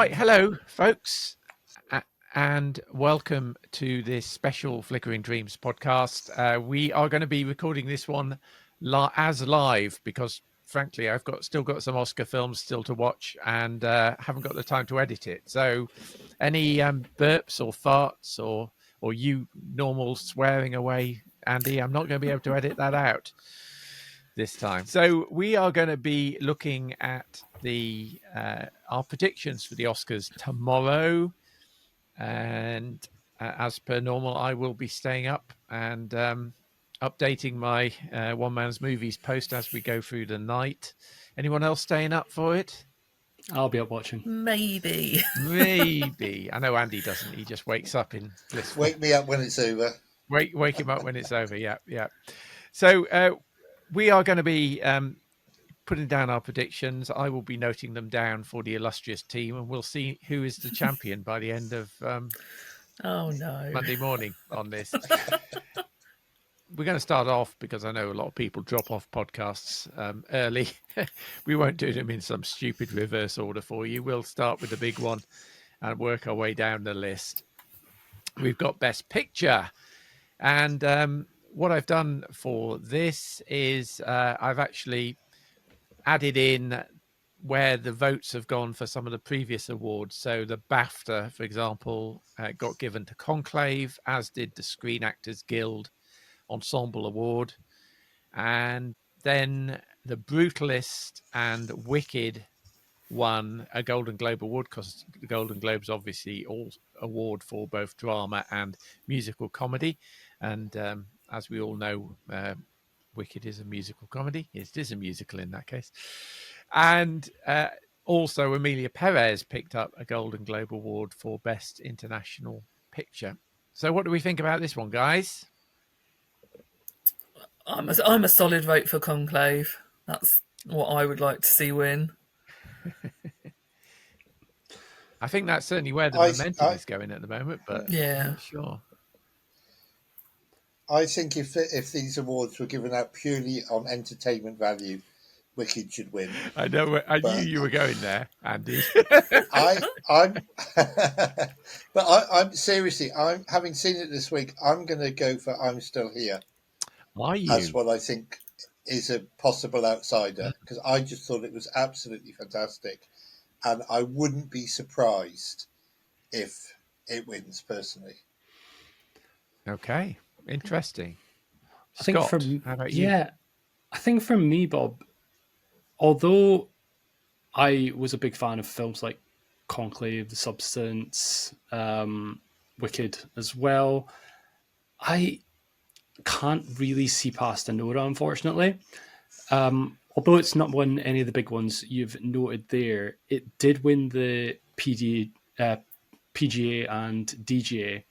Right, hello, folks, and welcome to this special Flickering Dreams podcast. We are going to be recording this one as live because, frankly, I've still got some Oscar films still to watch and haven't got the time to edit it. So, any burps or farts or you normal swearing away, Andy, I'm not going to be able to edit that out this time. So we are going to be looking at our predictions for the Oscars tomorrow, and as per normal, I will be staying up and updating my One Man's Movies post as we go through the night. Anyone else staying up for it? I'll be up watching. Maybe. I know Andy doesn't. He just wakes up in blissful. Wake me up when it's over. Wake him up when it's over. Yeah. So we are going to be putting down our predictions. I will be noting them down for the illustrious team, and we'll see who is the champion by the end of Monday morning on this. We're going to start off because I know a lot of people drop off podcasts early. We won't do them in some stupid reverse order for you. We'll start with the big one and work our way down the list. We've got Best Picture. And what I've done for this is I've actually added in where the votes have gone for some of the previous awards. So the BAFTA, for example, got given to Conclave, as did the Screen Actors Guild Ensemble Award. And then The Brutalist and Wicked won a Golden Globe Award, because the Golden Globes obviously all award for both drama and musical comedy. And as we all know, Wicked is a musical comedy. It is a musical in that case. And also Emilia Perez picked up a Golden Globe Award for Best International Picture. So what do we think about this one, guys? I'm a solid vote for Conclave. That's what I would like to see win. I think that's certainly where the momentum is going at the moment, but yeah, I'm not sure. I think if these awards were given out purely on entertainment value, Wicked should win. I know. I knew you were going there, Andy. I'm seriously. I'm having seen it this week. I'm going to go for I'm Still Here. Are you? That's what I think is a possible outsider, because I just thought it was absolutely fantastic, and I wouldn't be surprised if it wins personally. Okay, interesting. Scott, how about you? Yeah, I think for me, Bob, although I was a big fan of films like Conclave, The Substance, Wicked as well, I can't really see past Anora, unfortunately. Although it's not won any of the big ones you've noted there, it did win the PGA and DGA,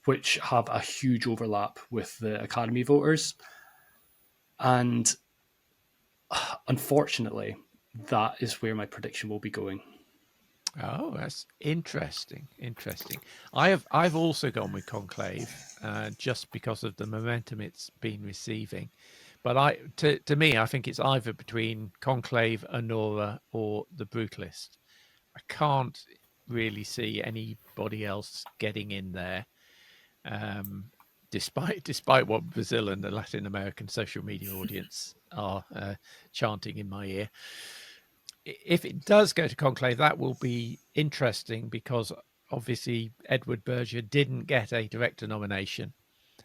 which have a huge overlap with the Academy voters. And unfortunately, that is where my prediction will be going. Oh, that's interesting. I've also gone with Conclave just because of the momentum it's been receiving. But to me, I think it's either between Conclave, Anora, or The Brutalist. I can't really see anybody else getting in there, despite what Brazil and the Latin American social media audience are chanting in my ear. If it does go to Conclave, that will be interesting because obviously Edward Berger didn't get a director nomination.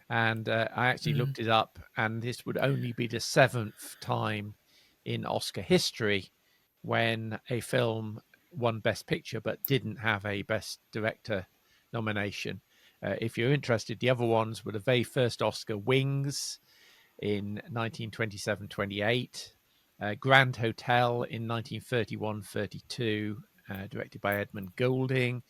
And I actually looked it up, and this would only be the 7th time in Oscar history when a film won Best Picture but didn't have a Best Director nomination. If you're interested, the other ones were the very first Oscar, Wings, in 1927-28. Grand Hotel in 1931-32, directed by Edmund Goulding.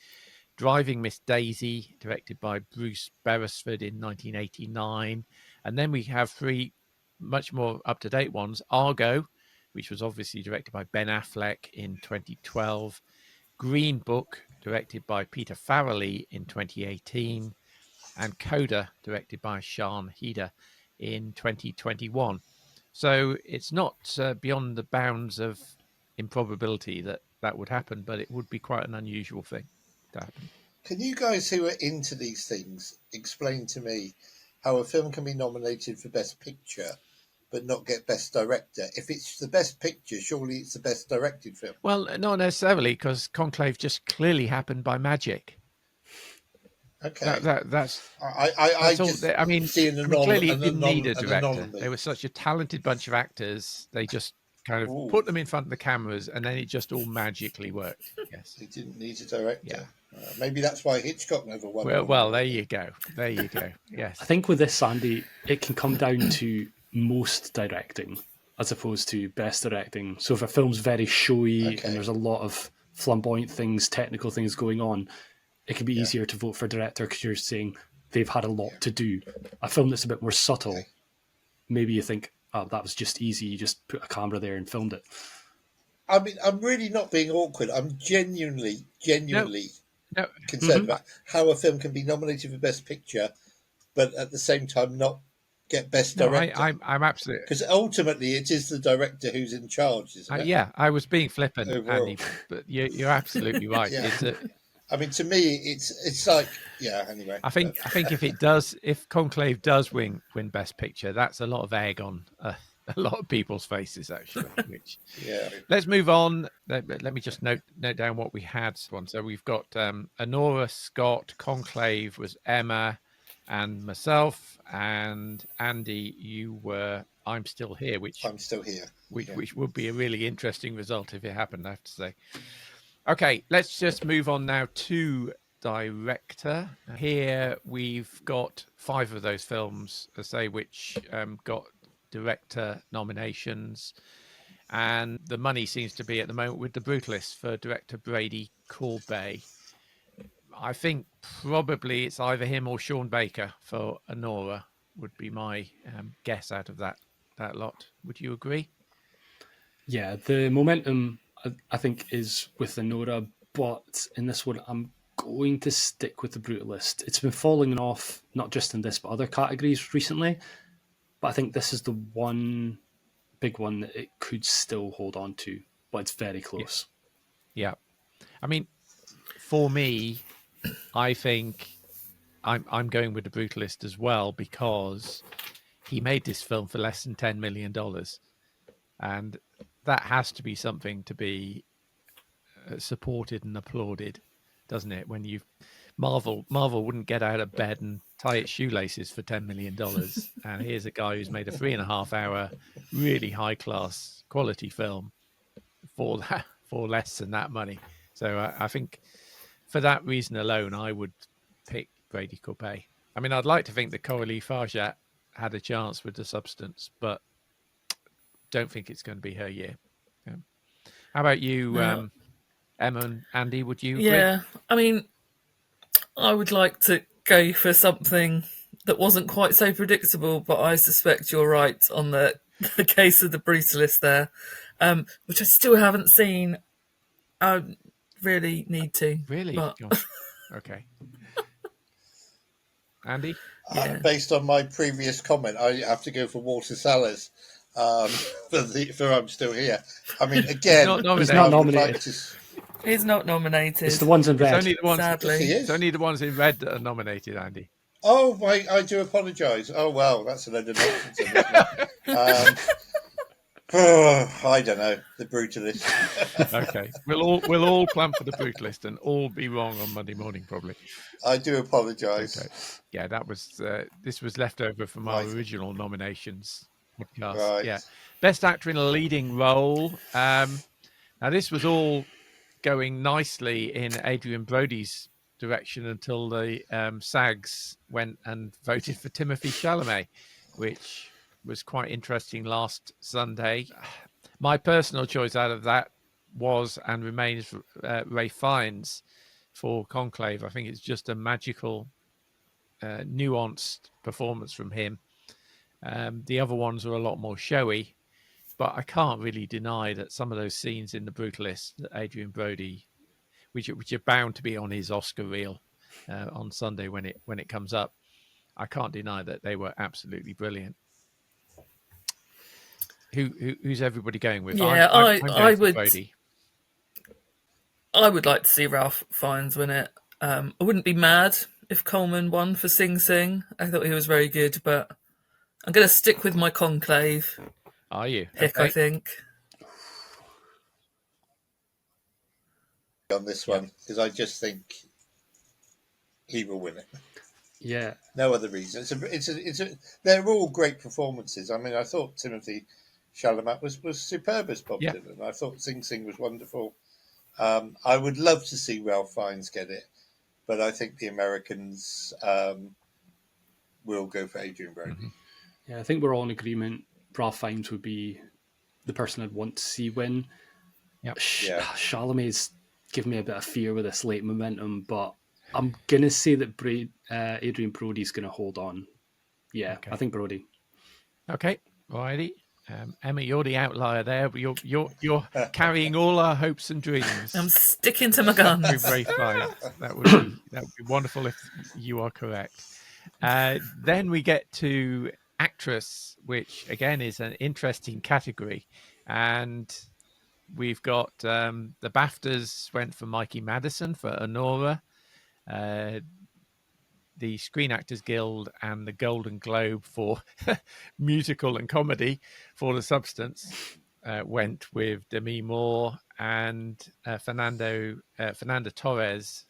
Driving Miss Daisy, directed by Bruce Beresford in 1989. And then we have 3 much more up-to-date ones. Argo, which was obviously directed by Ben Affleck in 2012. Green Book, directed by Peter Farrelly in 2018. And Coda, directed by Sian Heder in 2021. So it's not beyond the bounds of improbability that that would happen, but it would be quite an unusual thing to happen. Can you guys who are into these things explain to me how a film can be nominated for Best Picture but not get Best Director? If it's the Best Picture, surely it's the Best Directed film. Well, not necessarily, because Conclave just clearly happened by magic. Okay. That's I just I mean, see clearly it didn't need a an director. anomaly. They were such a talented bunch of actors. They just kind of Ooh. put them in front of the cameras, and then it just all magically worked. Yes. They didn't need a director. Yeah. Maybe that's why Hitchcock never won. Well, there you go. There you go. Yes. I think with this, Andy, it can come down to most directing as opposed to best directing. So if a film's very showy and there's a lot of flamboyant things, technical things going on, it can be easier to vote for director because you're saying they've had a lot to do. A film that's a bit more subtle, maybe you think, oh, that was just easy. You just put a camera there and filmed it. I mean, I'm really not being awkward. I'm genuinely No. concerned about how a film can be nominated for Best Picture, but at the same time not get Best Director. I'm absolutely, because ultimately it is the director who's in charge, isn't it? yeah. I was being flippant, Overall. Andy, but you're absolutely right. Yeah. It's I mean, to me, it's like, anyway. I think if Conclave does win Best Picture, that's a lot of egg on a lot of people's faces, actually. Which let's move on. Let me just note down what we had. So we've got Honora, Scott, Conclave was Emma, and myself, and Andy, you were I'm Still Here, which I'm Still Here, which would be a really interesting result if it happened, I have to say. Okay, let's just move on now to director. Here we've got 5 of those films, I say, which got director nominations, and the money seems to be at the moment with The Brutalist for director Brady Corbet. I think probably it's either him or Sean Baker for Honora would be my guess out of that lot. Would you agree? Yeah, the momentum I think is with Honora, but in this one I'm going to stick with The Brutalist. It's been falling off, not just in this but other categories recently, but I think this is the one big one that it could still hold on to, but it's very close. Yeah. I mean, for me, I think I'm going with The Brutalist as well, because he made this film for less than $10 million, and that has to be something to be supported and applauded, doesn't it? When Marvel wouldn't get out of bed and tie its shoelaces for $10 million, and here's a guy who's made a 3.5-hour, really high class quality film for less than that money. So I think for that reason alone, I would pick Brady Corbet. I mean, I'd like to think that Coralie Farjat had a chance with The Substance, but don't think it's going to be her year. Yeah. How about you, Emma and Andy? Would you agree? Yeah, I mean, I would like to go for something that wasn't quite so predictable, but I suspect you're right on the case of The Brutalist there, which I still haven't seen. I really need to. Really? But... Gosh. Okay. Andy? Based on my previous comment, I have to go for Walter Salles for I'm Still Here. I mean, again, he's not nominated. He's not nominated. It's the ones in red. Sadly. It's only the ones in red that are nominated, Andy. Oh, wait, I do apologise. Oh, well, that's a load of nonsense. Isn't it? I don't know. The Brutalist. Okay, we'll all plan for The Brutalist and all be wrong on Monday morning, probably. I do apologise. Okay. Yeah, that was this was left over from our original nominations podcast. Right. Yeah, best actor in a leading role. Now this was all going nicely in Adrian Brody's direction until the SAGs went and voted for Timothée Chalamet, which was quite interesting last Sunday. My personal choice out of that was and remains Ralph Fiennes for Conclave. I think it's just a magical, nuanced performance from him. The other ones are a lot more showy, but I can't really deny that some of those scenes in The Brutalist that Adrian Brody, which are bound to be on his Oscar reel on Sunday when it comes up, I can't deny that they were absolutely brilliant. Who's everybody going with? Yeah, I'm going I for would. Brody. I would like to see Ralph Fiennes win it. I wouldn't be mad if Coleman won for Sing Sing. I thought he was very good, but I'm going to stick with my Conclave Are you? pick, Okay. I think. On this one, because I just think he will win it. Yeah. No other reason. They're all great performances. I mean, I thought Timothy Chalamet was superb as Bob Dylan. I thought Sing Sing was wonderful. I would love to see Ralph Fiennes get it, but I think the Americans will go for Adrian Brody. Mm-hmm. Yeah, I think we're all in agreement. Ralph Fiennes would be the person I'd want to see win. Yep. Chalamet's given me a bit of fear with this late momentum, but I'm going to say that Adrian Brody's going to hold on. Yeah, okay. I think Brody. Okay, alrighty. Emma, you're the outlier there, but you're carrying all our hopes and dreams. I'm sticking to my guns. Very fine. That would be wonderful if you are correct. Then we get to actress, which again is an interesting category, and we've got the BAFTAs went for Mikey Madison for Honora. The Screen Actors Guild and the Golden Globe for musical and comedy for The Substance went with Demi Moore, and Fernanda Torres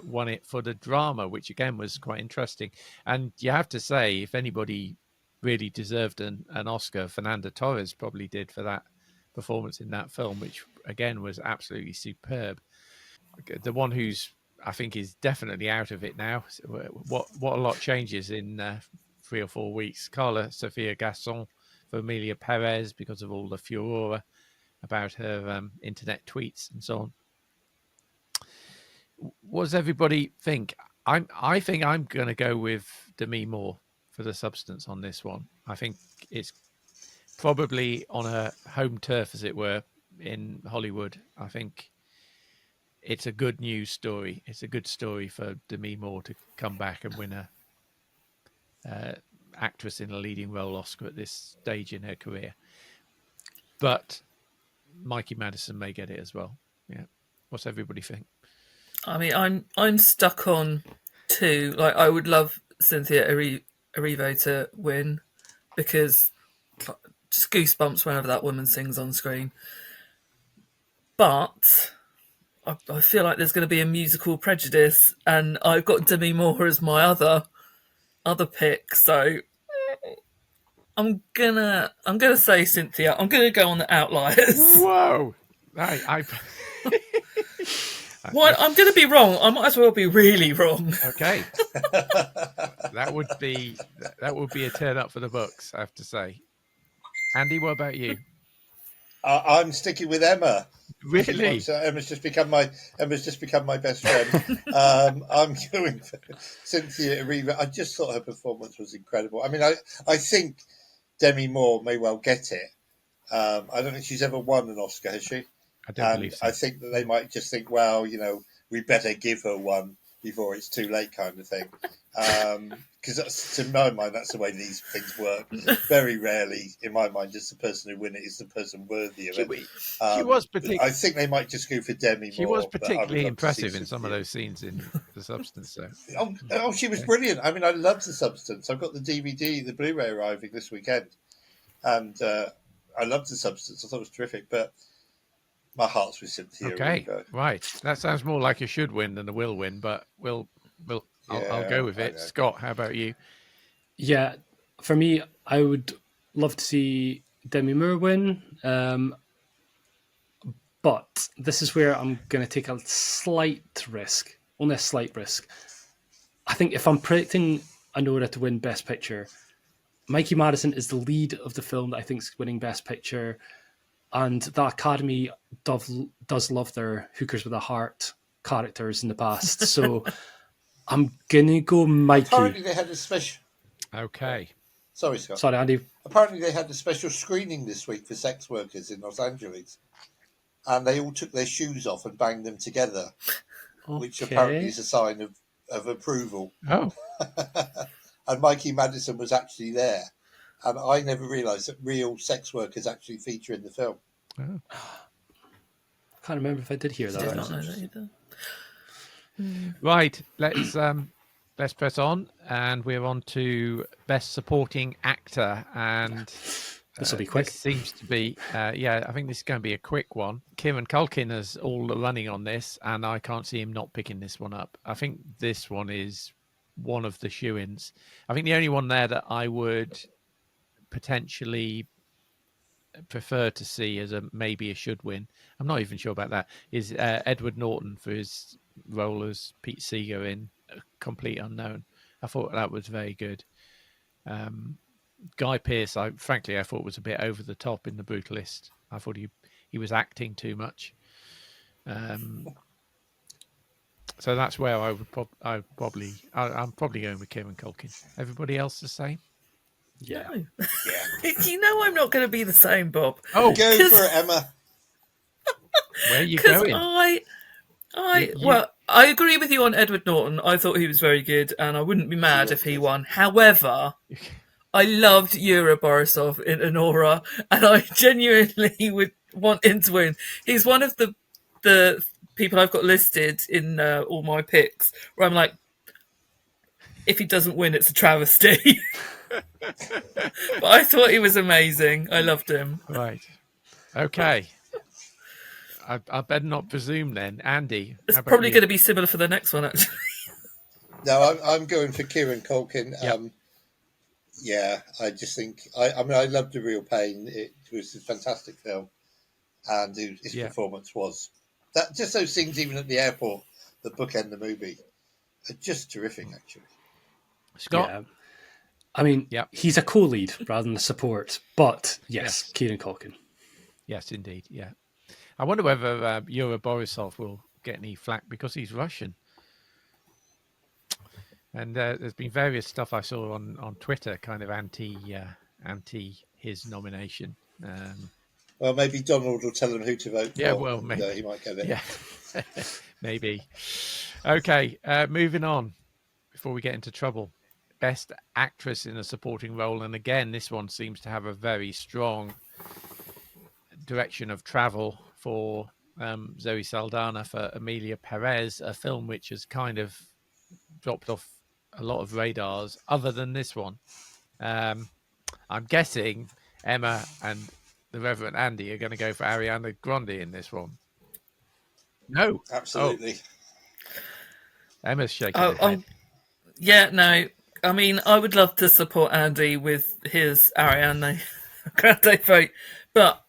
won it for the drama, which again was quite interesting. And you have to say, if anybody really deserved an Oscar, Fernanda Torres probably did for that performance in that film, which again was absolutely superb. The one who's I think is definitely out of it now. What a lot changes in 3 or 4 weeks. Carla Sofia Gasson for Amelia Perez because of all the furore about her internet tweets and so on. What does everybody think? I think I'm going to go with Demi Moore for The Substance on this one. I think it's probably on a home turf, as it were, in Hollywood. I think it's a good news story. It's a good story for Demi Moore to come back and win a actress in a leading role Oscar at this stage in her career. But Mikey Madison may get it as well. Yeah. What's everybody think? I mean, I'm stuck on two. Like, I would love Cynthia Erivo to win because just goosebumps whenever that woman sings on screen. But I feel like there's going to be a musical prejudice, and I've got Demi Moore as my other pick. So I'm gonna say Cynthia. I'm gonna go on the outliers. Whoa! What? I'm going to be wrong. I might as well be really wrong. Okay. That would be a turn up for the books, I have to say. Andy, what about you? I'm sticking with Emma. Really? Emma's just become my best friend. I'm going for Cynthia Erivo. I just thought her performance was incredible. I mean, I think Demi Moore may well get it. I don't think she's ever won an Oscar, has she? I don't believe so. I think that they might just think, well, we better give her one before it's too late, kind of thing. Because to my mind, that's the way these things work. Very rarely, in my mind, just the person who wins it is the person worthy of it. She was I think they might just go for Demi Moore. She was particularly impressive in some of those scenes in The Substance, though. Oh, she was brilliant. I mean, I loved The Substance. I've got the DVD, the Blu-ray arriving this weekend, and I loved The Substance. I thought it was terrific, but my heart's with Cynthia. Okay, right. That sounds more like a should win than a will win, but I'll go with it. Scott, how about you? Yeah, for me, I would love to see Demi Moore win, but this is where I'm going to take a slight risk, only a slight risk. I think if I'm predicting Honora to win Best Picture, Mikey Madison is the lead of the film that I think is winning Best Picture, and the Academy does love their hookers with a heart characters in the past, so I'm going to go Mikey. Apparently they had a special... Okay. Sorry, Scott. Sorry, Andy. Apparently they had a special screening this week for sex workers in Los Angeles, and they all took their shoes off and banged them together, which apparently is a sign of approval. Oh. And Mikey Madison was actually there, and I never realised that real sex workers actually feature in the film. Oh. can't remember if I did hear Did that. not know that either. Right, let's press on, and we're on to Best Supporting Actor, and This will be quick. This seems to be, I think this is going to be a quick one. Kieran Culkin is all running on this, and I can't see him not picking this one up. I think this one is one of the shoo-ins. I think the only one there that I would potentially prefer to see as maybe a should win, I'm not even sure about that, is Edward Norton for his role as Pete Seeger in A Complete Unknown. I thought that was very good. Guy Pearce, I thought was a bit over the top in The Brutalist. I thought he was acting too much. So that's where I'm probably going with Kieran Culkin. Everybody else the same? Yeah. No. Yeah. You know I'm not going to be the same, Bob. Oh, Go for it, Emma. where are you Because going? I agree with you on Edward Norton. I thought he was very good, and I wouldn't be mad if he won. However, I loved Yura Borisov in Anora, and I genuinely would want him to win. He's one of the people I've got listed in all my picks, where I'm like, if he doesn't win, it's a travesty. But I thought he was amazing. I loved him. Right. Okay. I better not presume then. Andy, It's how about probably you? going to be similar for the next one, actually. No, I'm going for Kieran Culkin. Yep. Yeah, I just think I mean I loved The Real Pain. It was a fantastic film, and his performance was that. Just those scenes, even at the airport, that bookend the movie, are just terrific. Actually, Scott? Yeah. I mean, he's a co-lead rather than a support, but yes, Kieran Culkin. Yes, indeed. Yeah. I wonder whether Yura Borisov will get any flack because he's Russian. And there's been various stuff I saw on Twitter, kind of anti his nomination. well, maybe Donald will tell him who to vote for. Yeah, well, maybe he might get it. Yeah, maybe. Okay, moving on before we get into trouble. Best Actress in a Supporting Role, and again, this one seems to have a very strong direction of travel for Zoe Saldana for Emilia Perez, a film which has kind of dropped off a lot of radars other than this one. I'm guessing Emma and the Reverend Andy are going to go for Ariana Grande in this one. No. Absolutely. Emma's shaking her head. Yeah, no. I mean, I would love to support Andy with his Ariana Grande vote, but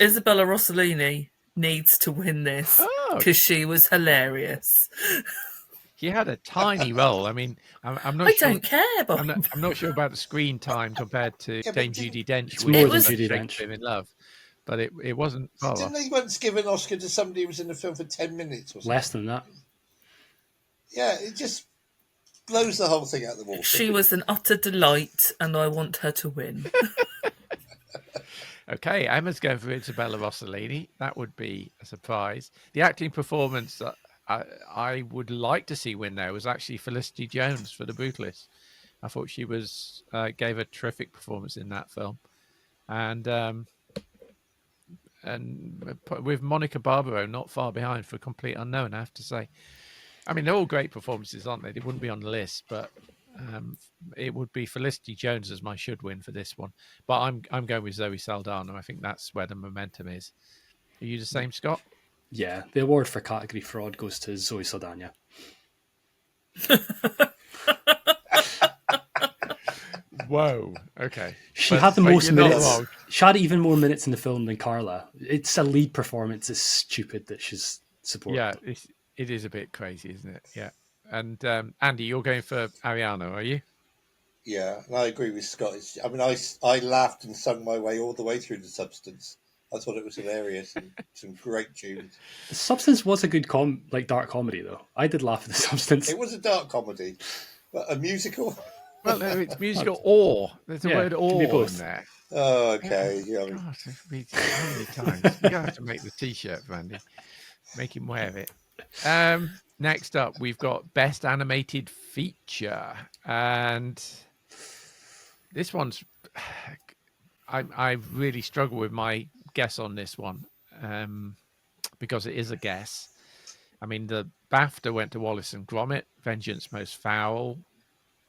Isabella Rossellini needs to win this because she was hilarious. She had a tiny role. I mean, I'm not sure. I don't care, Bob. I'm not sure about the screen time compared to Dame Judi Dench. It's more than Judi Dench. In Love, but it wasn't. Oh, Didn't they once give an Oscar to somebody who was in the film for 10 minutes or something? Less than that. Yeah, it just blows the whole thing out the water. She was an utter delight, and I want her to win. Okay, Emma's going for Isabella Rossellini. That would be a surprise. The acting performance that I would like to see win there was actually Felicity Jones for The Brutalist. I thought she was gave a terrific performance in that film, and with Monica Barbaro not far behind for Complete Unknown, I have to say. I mean, they're all great performances, aren't they? They wouldn't be on the list, but it would be Felicity Jones as my should win for this one. But I'm going with Zoe Saldana. I think that's where the momentum is. Are you the same, Scott? Yeah, the award for category fraud goes to Zoe Saldana. Whoa. Okay. She had the most you're not minutes. wrong. She had even more minutes in the film than Carla. It's a lead performance. It's stupid that she's supported. Yeah, it is a bit crazy, isn't it? Yeah. And Andy, you're going for Ariana, are you? Yeah, and I agree with Scott. I mean, I laughed and sung my way all the way through The Substance. I thought it was hilarious and some great tunes. The Substance was a good dark comedy, though. I did laugh at The Substance. It was a dark comedy, but a musical. Well, no, it's musical or. There's a word can be or both. in there. Oh, okay. Yeah, I mean, God, how many times? You're going to have to make the T-shirt for Andy. Make him wear it. Next up, we've got Best Animated Feature. And this one's... I really struggle with my guess on this one. because it is a guess. I mean, the BAFTA went to Wallace and Gromit, Vengeance Most Foul,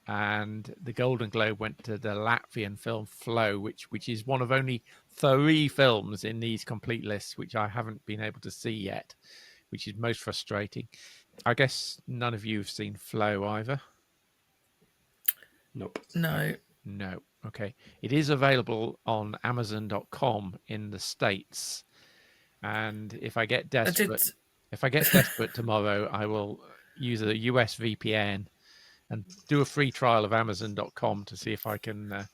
and the Golden Globe went to the Latvian film Flow, which is one of only 3 films in these complete lists which I haven't been able to see yet, which is most frustrating. I guess none of you have seen Flow either. Nope. No. No. Okay. It is available on Amazon.com in the States. And if I get desperate tomorrow, I will use a US VPN and do a free trial of Amazon.com to see if I can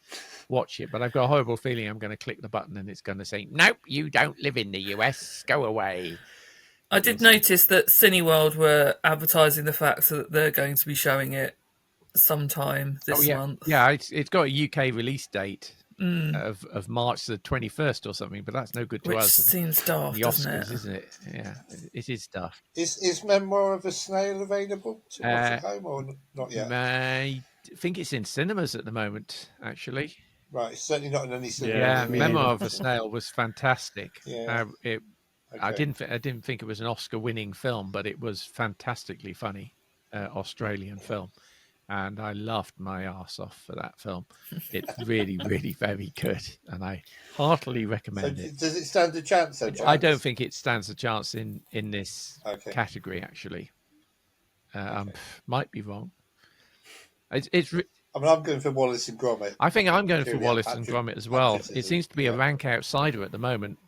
watch it. But I've got a horrible feeling I'm going to click the button and it's going to say, nope, you don't live in the US. Go away. I did notice that Cineworld were advertising the fact that they're going to be showing it sometime this month. Yeah, it's got a UK release date of March the 21st or something, but that's no good to Which us. seems daft, the doesn't Oscars, it? isn't it? Yeah, it is daft. Is Memoir of a Snail available to watch at home or not yet? I think it's in cinemas at the moment, actually. Right, it's certainly not in any cinema. Yeah, Memoir of a Snail was fantastic. Yeah. I didn't think it was an Oscar-winning film, but it was fantastically funny, Australian film, and I laughed my arse off for that film. It's really, really very good, and I heartily recommend it. Does it stand a chance? Though, I don't think it stands a chance in this category. Actually, might be wrong. I mean, I'm going for Wallace and Gromit. I think I'm going for Wallace and Gromit as well. It seems to be a rank outsider at the moment,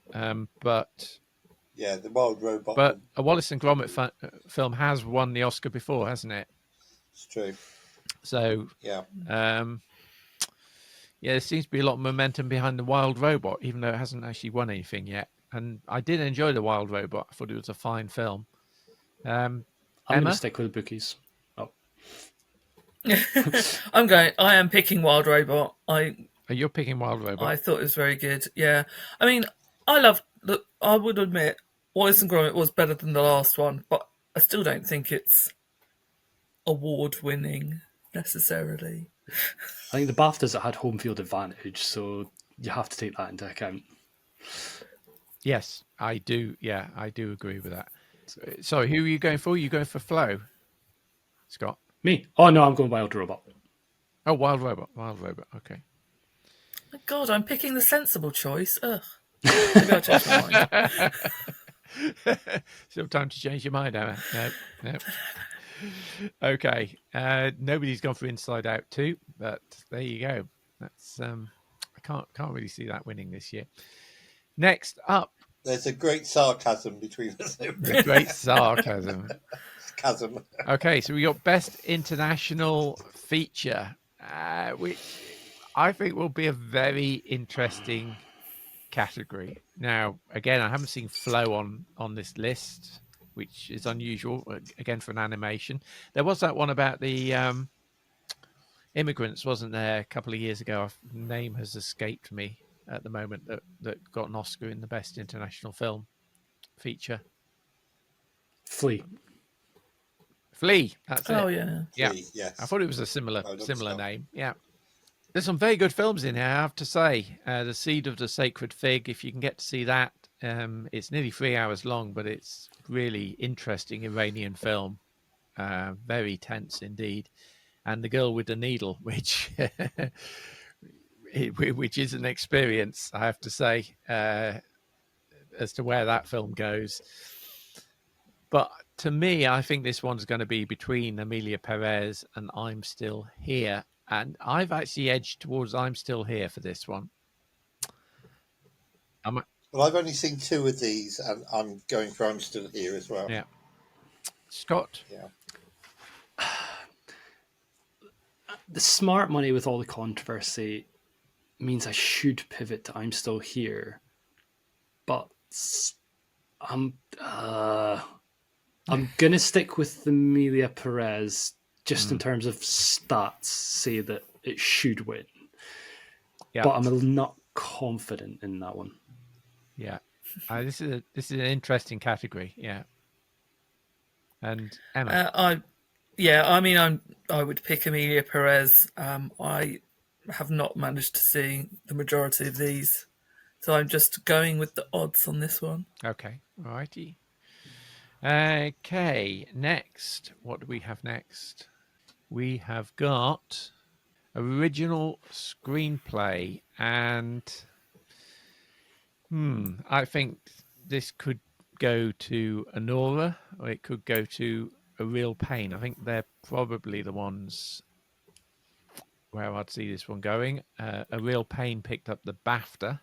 but. Yeah, the Wild Robot. But a Wallace and Gromit film has won the Oscar before, hasn't it? It's true. So yeah, there seems to be a lot of momentum behind the Wild Robot, even though it hasn't actually won anything yet. And I did enjoy the Wild Robot. I thought it was a fine film. I'm going to stick with the bookies. Oh, I am picking Wild Robot. You're picking Wild Robot. I thought it was very good. Yeah, I mean, I would admit Wallace and Gromit was better than the last one, but I still don't think it's award-winning necessarily. I think the BAFTAs had home field advantage, so you have to take that into account. Yes, I do. Yeah, I do agree with that. So, who are you going for? You going for Flow, Scott? Me? Oh no, I'm going Wild Robot. Oh, Wild Robot. Okay. My God, I'm picking the sensible choice. Ugh. Maybe I'll change my mind. Still time to change your mind, Emma. No. Okay. Nobody's gone for Inside Out 2, but there you go. That's I can't really see that winning this year. Next up, there's a great sarcasm between us. The great sarcasm. Chasm. Okay, so we got Best International Feature, which I think will be a very interesting category. Now, again, I haven't seen Flow on this list, which is unusual, again, for an animation. There was that one about the immigrants, wasn't there, a couple of years ago? Name has escaped me at the moment, that got an Oscar in the Best International Film Feature. Flea, that's it. Oh, yeah. Flea, yes. I thought it was a similar name. Yeah. There's some very good films in here, I have to say. The Seed of the Sacred Fig, if you can get to see that, it's nearly 3 hours long, but it's really interesting Iranian film. Very tense indeed. And The Girl with the Needle, which is an experience, I have to say, as to where that film goes. But to me, I think this one's going to be between Amelia Perez and I'm Still Here. And I've actually edged towards I'm Still Here for this one. Well, I've only seen 2 of these, and I'm going for I'm Still Here as well. Yeah. Scott? Yeah. The smart money with all the controversy means I should pivot to I'm Still Here. But I'm going to stick with Amelia Perez just in terms of stats, say that it should win. Yeah. But I'm not confident in that one. Yeah. This is an interesting category. Yeah. And Emma? I would pick Amelia Perez. I have not managed to see the majority of these, so I'm just going with the odds on this one. Okay. All righty. Okay, next. What do we have next? We have got original screenplay, and I think this could go to Anora, or it could go to A Real Pain. I think they're probably the ones where I'd see this one going. A Real Pain picked up the BAFTA.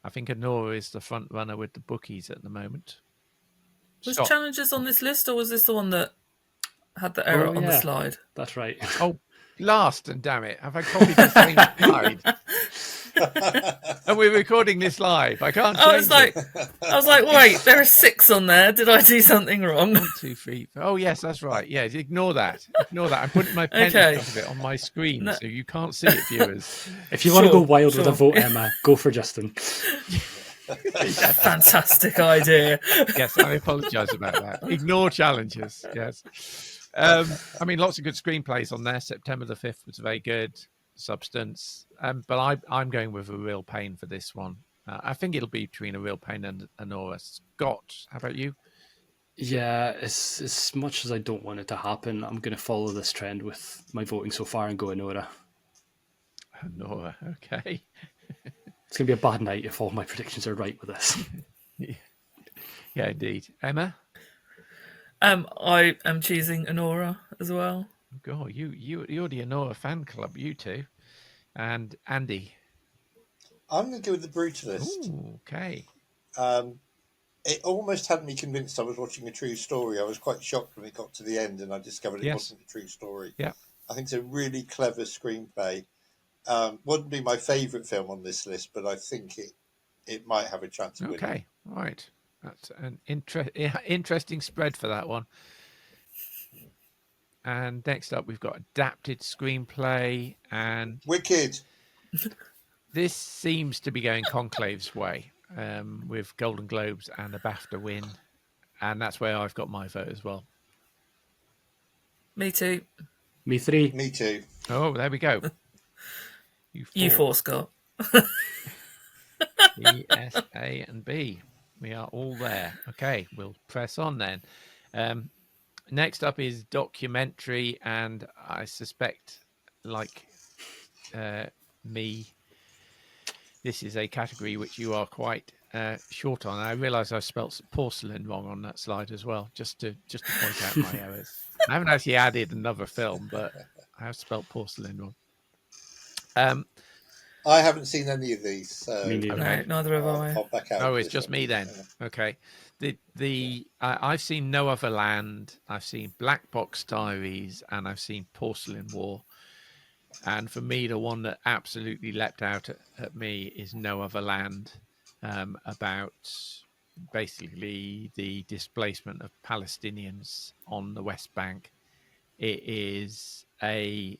I think Anora is the front runner with the bookies at the moment. Was Scott. Challenges on this list, or was this the one that had the error on the slide? That's right. Oh, blast and damn it. Have I copied the same slide? And we're recording this live. I can't change it. I was like, wait, there are 6 on there. Did I do something wrong? 1, 2, 3. Oh, yes, that's right. Yeah, ignore that. Ignore that. I'm putting my pen Okay. in front of it on my screen, so you can't see it, viewers. If you want to go wild with a vote, Emma, go for Justin. Fantastic idea. Yes, I apologise about that. Ignore Challenges. Yes. I mean, lots of good screenplays on there. September the 5th was very good. Substance. But I'm going with A Real Pain for this one. I think it'll be between A Real Pain and Anora. Scott, how about you? Yeah, as much as I don't want it to happen, I'm going to follow this trend with my voting so far and go Anora. Anora, okay. It's going to be a bad night if all my predictions are right with this. Yeah, indeed. Emma? I am choosing Anora as well. God, you're the Anora fan club, you two. And Andy? I'm going to go with The Brutalist. Ooh, okay. It almost had me convinced I was watching a true story. I was quite shocked when it got to the end and I discovered it wasn't a true story. Yeah. I think it's a really clever screenplay. Wouldn't be my favourite film on this list, but I think it might have a chance of winning. Okay, right. That's an interesting spread for that one. And next up, we've got adapted screenplay, and Wicked. this seems to be going Conclave's way, with Golden Globes and a BAFTA win, and that's where I've got my vote as well. Me too. Me 3. Me too. Oh, there we go. You 4, Scott. B, S, A, and B. We are all there. Okay, we'll press on then. Next up is documentary, and I suspect, like me, this is a category which you are quite short on. I realise I've spelt porcelain wrong on that slide as well, just to point out my errors. I haven't actually added another film, but I have spelt porcelain wrong. I haven't seen any of these, so Me neither. No, neither have I. I'll back out. Oh, of it's this just one. me then. Okay. I've seen No Other Land, I've seen Black Box Diaries, and I've seen Porcelain War. And for me, the one that absolutely leapt out at me is No Other Land, about basically the displacement of Palestinians on the West Bank. It is a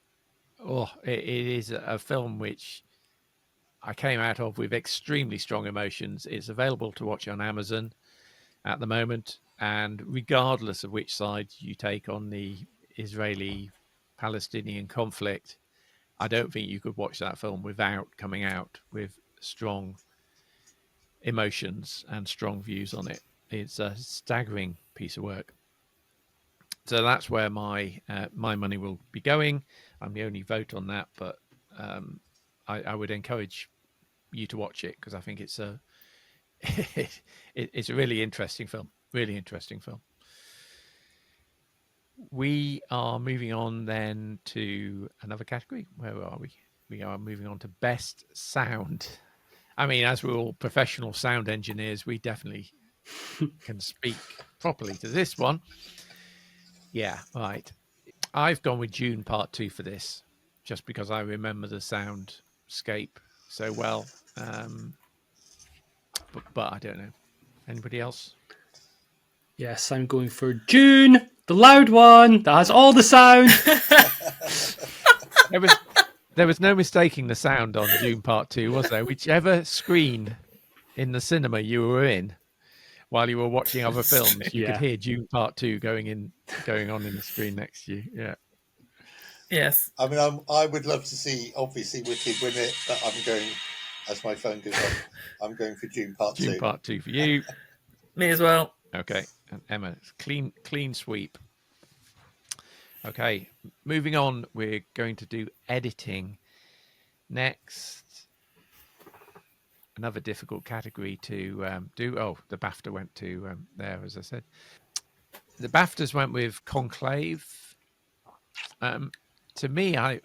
film which I came out of with extremely strong emotions. It's available to watch on Amazon at the moment, and regardless of which side you take on the Israeli-Palestinian conflict, I don't think you could watch that film without coming out with strong emotions and strong views on it. It's a staggering piece of work. So that's where my money will be going. I'm the only vote on that, but I would encourage you to watch it because I think it's a it's a really interesting film. Really interesting film. We are moving on then to another category. Where are we? We are moving on to best sound. I mean, as we're all professional sound engineers, we definitely can speak properly to this one. Yeah, right. I've gone with Dune Part 2 for this, just because I remember the soundscape so well. But I don't know. Anybody else? Yes, I'm going for Dune, the loud one that has all the sound. There was no mistaking the sound on Dune Part 2, was there? Whichever screen in the cinema you were in while you were watching other films, you could hear Dune Part 2 going on in the screen next to you. Yeah. Yes. I mean, I would love to see, obviously, Wicked win it, but I'm going, as my phone goes on, I'm going for Dune Part 2. Dune Part 2 for you. Me as well. Okay. and Emma. Clean sweep. Okay, moving on. We're going to do editing next. Another difficult category to do. Oh, the BAFTA went to there, as I said. The BAFTAs went with Conclave. To me, I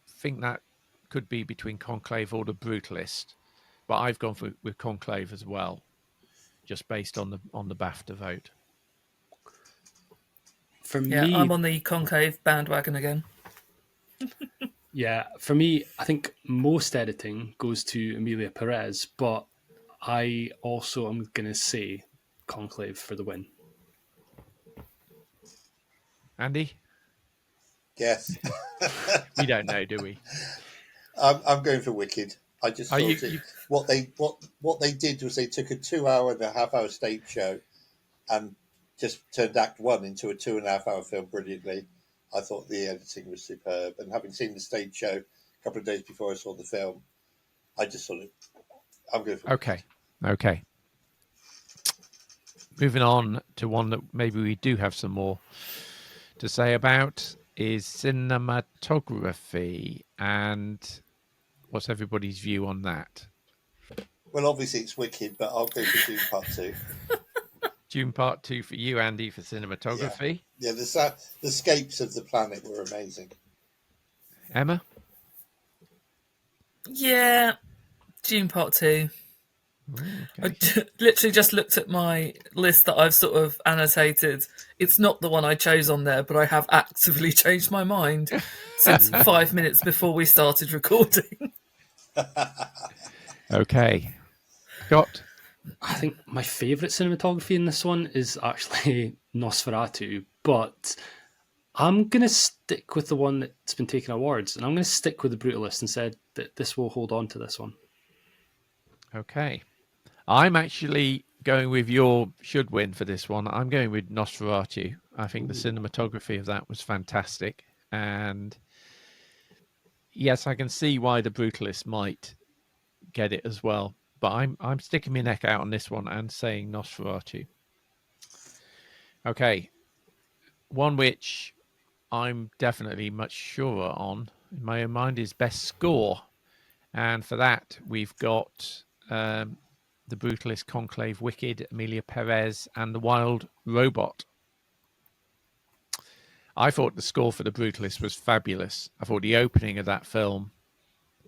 think that could be between Conclave or The Brutalist, but I've gone with Conclave as well, just based on the BAFTA vote. For Yeah, me, I'm on the Conclave bandwagon again. yeah, for me, I think most editing goes to Emilia Perez, but I also am going to say Conclave for the win. Andy? Yes. We don't know, do we? I'm going for Wicked. I just Are thought you- what they did was they took a 2.5-hour stage show and just turned Act 1 into a 2.5-hour film brilliantly. I thought the editing was superb, and having seen the stage show a couple of days before I saw the film, I just thought I'm going for Okay. Moving on to one that maybe we do have some more to say about is cinematography, and what's everybody's view on that? Well, obviously it's Wicked, but I'll go for Dune Part 2. Dune Part 2 for you, Andy, for cinematography. Yeah, the scapes of the planet were amazing. Emma? Yeah, June Part 2. Okay. I literally just looked at my list that I've sort of annotated. It's not the one I chose on there, but I have actively changed my mind since 5 minutes before we started recording. Okay. Scott? I think my favourite cinematography in this one is actually Nosferatu, but I'm going to stick with the one that's been taking awards, and I'm going to stick with The Brutalist and said that this will hold on to this one. Okay. I'm actually going with your should win for this one. I'm going with Nosferatu. I think the cinematography of that was fantastic. And yes, I can see why The Brutalist might get it as well. But I'm sticking my neck out on this one and saying Nosferatu. Okay. One which I'm definitely much surer on in my own mind is Best Score. And for that, we've got The Brutalist, Conclave, Wicked, Emilia Perez, and The Wild Robot. I thought the score for The Brutalist was fabulous. I thought the opening of that film,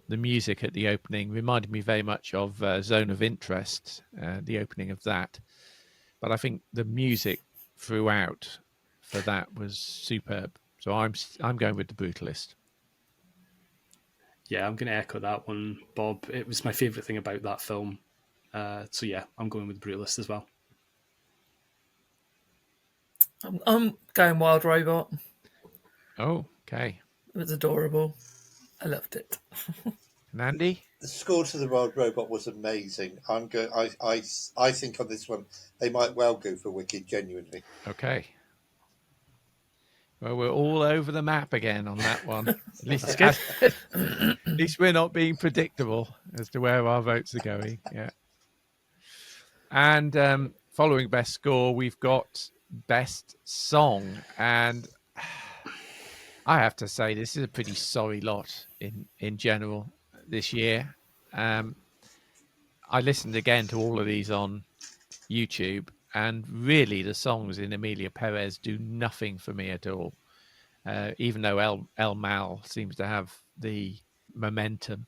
the music at the opening, reminded me very much of Zone of Interest, the opening of that. But I think the music throughout for that was superb. So I'm going with The Brutalist. Yeah, I'm going to echo that one, Bob. It was my favourite thing about that film. So yeah, I'm going with The Brutalist as well. I'm going Wild Robot. Oh, okay. It was adorable. I loved it. And Andy? The score to The Wild Robot was amazing. I think on this one they might well go for Wicked, genuinely. Okay. Well, we're all over the map again on that one. At least, That's good. at least we're not being predictable as to where our votes are going. Yeah. And following Best Score, we've got Best Song. And I have to say, this is a pretty sorry lot in general this year. I listened again to all of these on YouTube, and really the songs in Emilia Perez do nothing for me at all. Even though El Mal seems to have the momentum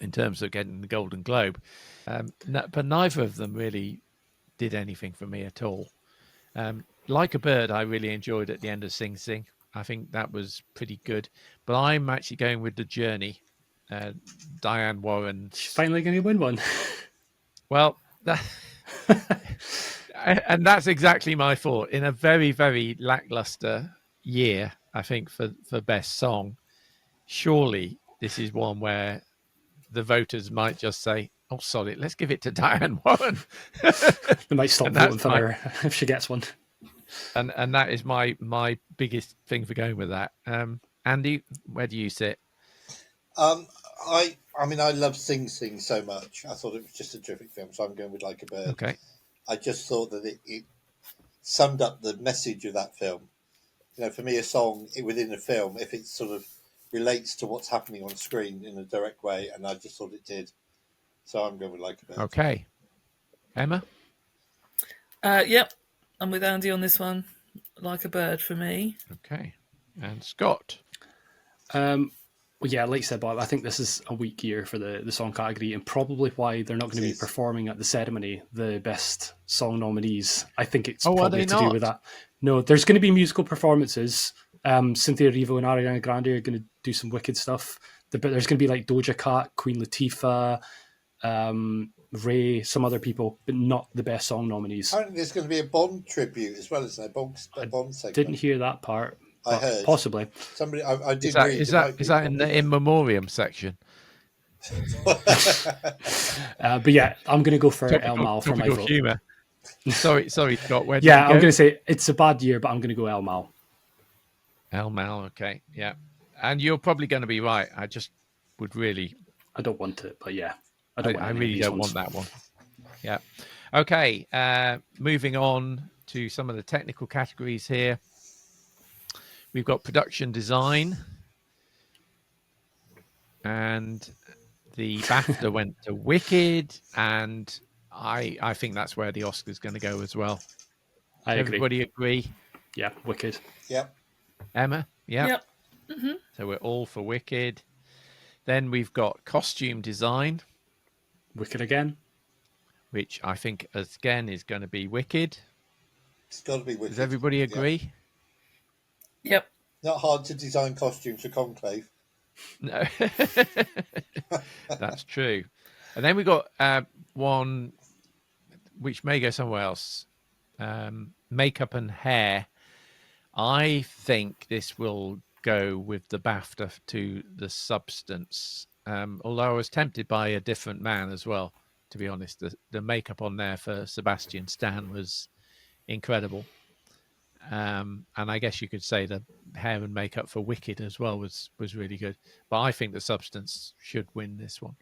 in terms of getting the Golden Globe. But neither of them really did anything for me at all. Like a Bird, I really enjoyed at the end of Sing Sing. I think that was pretty good. But I'm actually going with The Journey. Diane Warren. She's finally going to win one. Well, and that's exactly my thought. In a very, very lackluster year, I think, for Best Song, surely this is one where the voters might just say, oh, sorry, let's give it to Diane Warren. They might stop voting for her if she gets one. And that is my biggest thing for going with that. Andy, where do you sit? I mean, I love Sing Sing so much. I thought it was just a terrific film, so I'm going with Like a Bird. Okay. I just thought that it summed up the message of that film. For me, a song within a film, if it sort of relates to what's happening on screen in a direct way, and I just thought it did. So I'm going with Like a Bird. Okay. Emma? Yep, I'm with Andy on this one. Like a Bird for me. Okay. And Scott? Well, yeah, like I said, Bob, I think this is a weak year for the song category, and probably why they're not going to be performing at the ceremony the best song nominees. I think it's probably to do with that. No, there's going to be musical performances. Cynthia Erivo and Ariana Grande are going to do some wicked stuff. But there's going to be like Doja Cat, Queen Latifah, Ray, some other people, but not the best song nominees. I think there's going to be a Bond tribute as well, isn't there? A Bond segment. Didn't hear that part. I heard possibly. Somebody. I did read. Is that in the in memoriam section? But yeah, I'm going to go for El Mal for my vote. Humor. Sorry, Scott. Where yeah, I'm going to say it's a bad year, but I'm going to go El Mal. El Mal, okay, yeah, and you're probably going to be right. I just would really. I don't want it, but yeah, I really don't want that one. Yeah. Okay. Moving on to some of the technical categories here. We've got production design, and the BAFTA went to Wicked, and I think that's where the Oscar's going to go as well. Everybody agree? Yeah, Wicked. Yep. Emma? Yeah. Yep. Mm-hmm. So we're all for Wicked. Then we've got costume design. Wicked again. Which I think, again, is going to be Wicked. It's got to be Wicked. Does everybody agree? Yep. Not hard to design costumes for Conclave. No. That's true. And then we got one which may go somewhere else. Makeup and hair. I think this will go with the BAFTA to The Substance. Although I was tempted by A Different Man as well, to be honest. The makeup on there for Sebastian Stan was incredible. And I guess you could say the hair and makeup for Wicked as well was really good. But I think The Substance should win this one.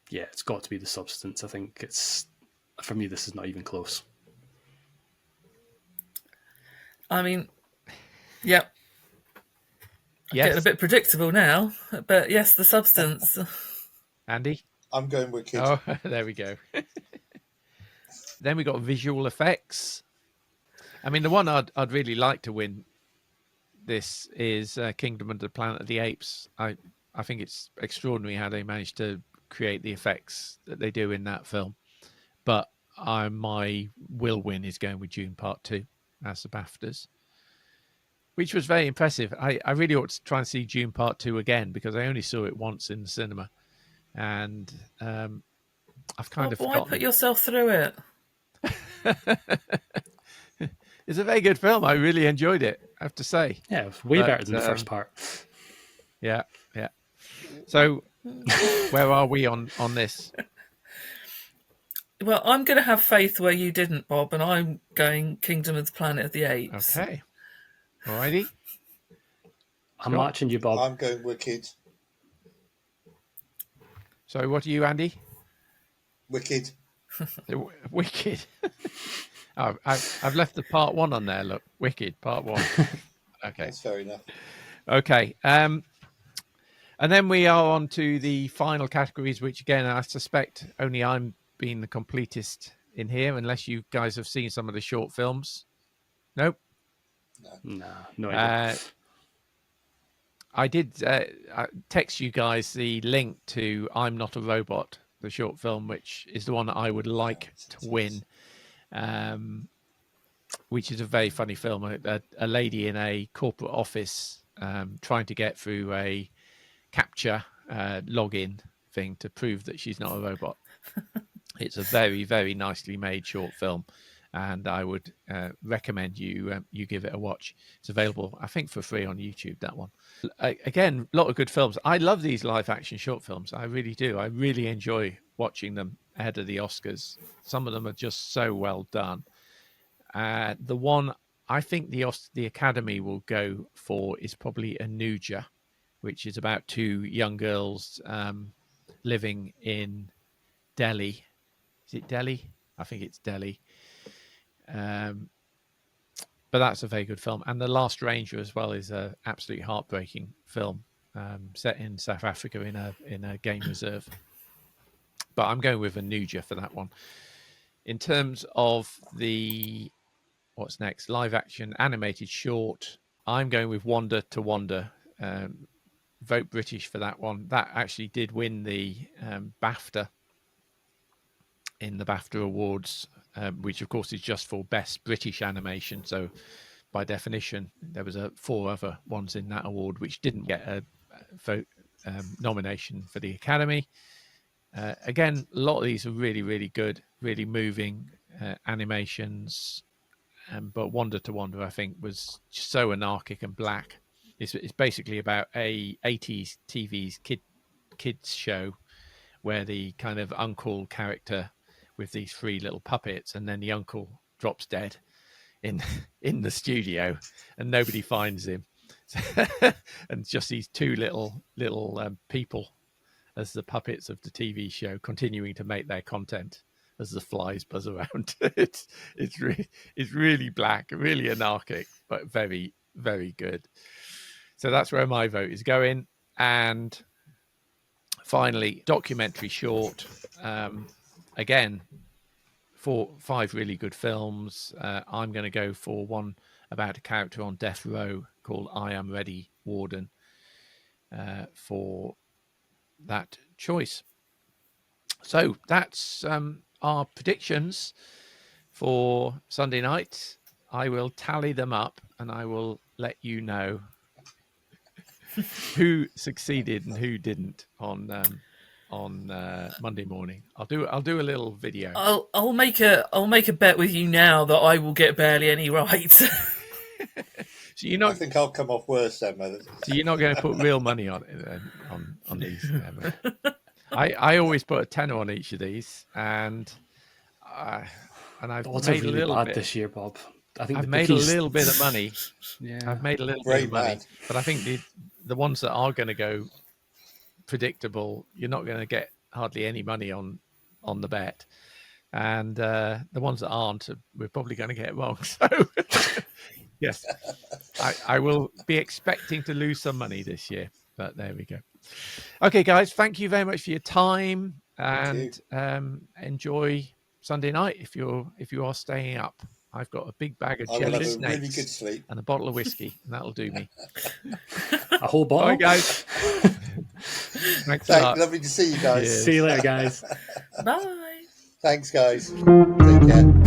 Yeah, it's got to be The Substance. I think it's, for me, this is not even close. I mean, yep. Yes. Getting a bit predictable now, but yes, The Substance. Andy? I'm going Wicked. Oh, there we go. Then we got visual effects. I mean, the one I'd really like to win this is Kingdom of the Planet of the Apes. I think it's extraordinary how they managed to create the effects that they do in that film. But my will win is going with Dune Part 2 as the BAFTAs, which was very impressive. I really ought to try and see Dune Part 2 again, because I only saw it once in the cinema. And I've kind of forgotten. Why put yourself through it? It's a very good film. I really enjoyed it, I have to say. Yeah, it was way better than the first part. Yeah. So, where are we on this? Well, I'm going to have faith where you didn't, Bob, and I'm going Kingdom of the Planet of the Apes. Okay. Alrighty. I'm matching you, Bob. I'm going Wicked. So, what are you, Andy? Wicked. Wicked. Oh, I've left the part 1 on there. Look, Wicked, part 1. Okay. That's fair enough. Okay. And then we are on to the final categories, which, again, I suspect only I'm being the completist in here, unless you guys have seen some of the short films. Nope. No idea. I did text you guys the link to I'm Not a Robot, the short film, which is the one that I would like to win, which is a very funny film. A lady in a corporate office trying to get through a capture login thing to prove that she's not a robot. It's a very, very nicely made short film, and I would recommend you give it a watch. It's available, I think, for free on YouTube, that one. Again, a lot of good films. I love these live-action short films. I really do. I really enjoy watching them ahead of the Oscars. Some of them are just so well done. The one I think the Academy will go for is probably Anuja, which is about 2 young girls living in Delhi. Is it Delhi? I think it's Delhi. but that's a very good film. And The Last Ranger as well is a absolutely heartbreaking film, set in South Africa in a game reserve. But I'm going with Anuja for that one. In terms of what's next, live action animated short, I'm going with Wander to Wander. Vote British for that one. That actually did win the BAFTA in the BAFTA Awards, which of course is just for Best British Animation. So by definition, there was 4 other ones in that award which didn't get a vote nomination for the Academy. Again, a lot of these are really, really good, really moving animations. But Wander to Wander, I think, was so anarchic and black. It's basically about a 80s TV's kids show where the kind of uncle character with these 3 little puppets, and then the uncle drops dead in the studio, and nobody finds him, and just these 2 little people as the puppets of the TV show, continuing to make their content as the flies buzz around. It's really black, really anarchic, but very, very good. So that's where my vote is going. And finally, documentary short. Again, 5 really good films. I'm going to go for one about a character on death row called I Am Ready, Warden, for that choice. So that's our predictions for Sunday night. I will tally them up and I will let you know who succeeded and who didn't on Monday morning. I'll do a little video. I'll make a bet with you now that I will get barely any right. So you're not. I think I'll come off worse, Emma. So you're not going to put real money on it on these, Emma. I always put a tenner on each of these, and I've made really a little bad bit this year, Bob. I think I've made a little bit of money. Yeah, I've made a little Great bit of money, man. but I think the ones that are going to go predictable, you're not going to get hardly any money on the bet, and the ones that aren't, we're probably going to get wrong. So yes, I will be expecting to lose some money this year, but there we go. Okay, guys, thank you very much for your time, and enjoy Sunday night if you are staying up. I've got a big bag of I will jelly have a snakes really good sleep. and a bottle of whiskey, and that'll do me. a whole bottle. Bye, guys. Thanks a lot. Lovely to see you guys. Cheers. See you later, guys. Bye. Thanks, guys. Take care.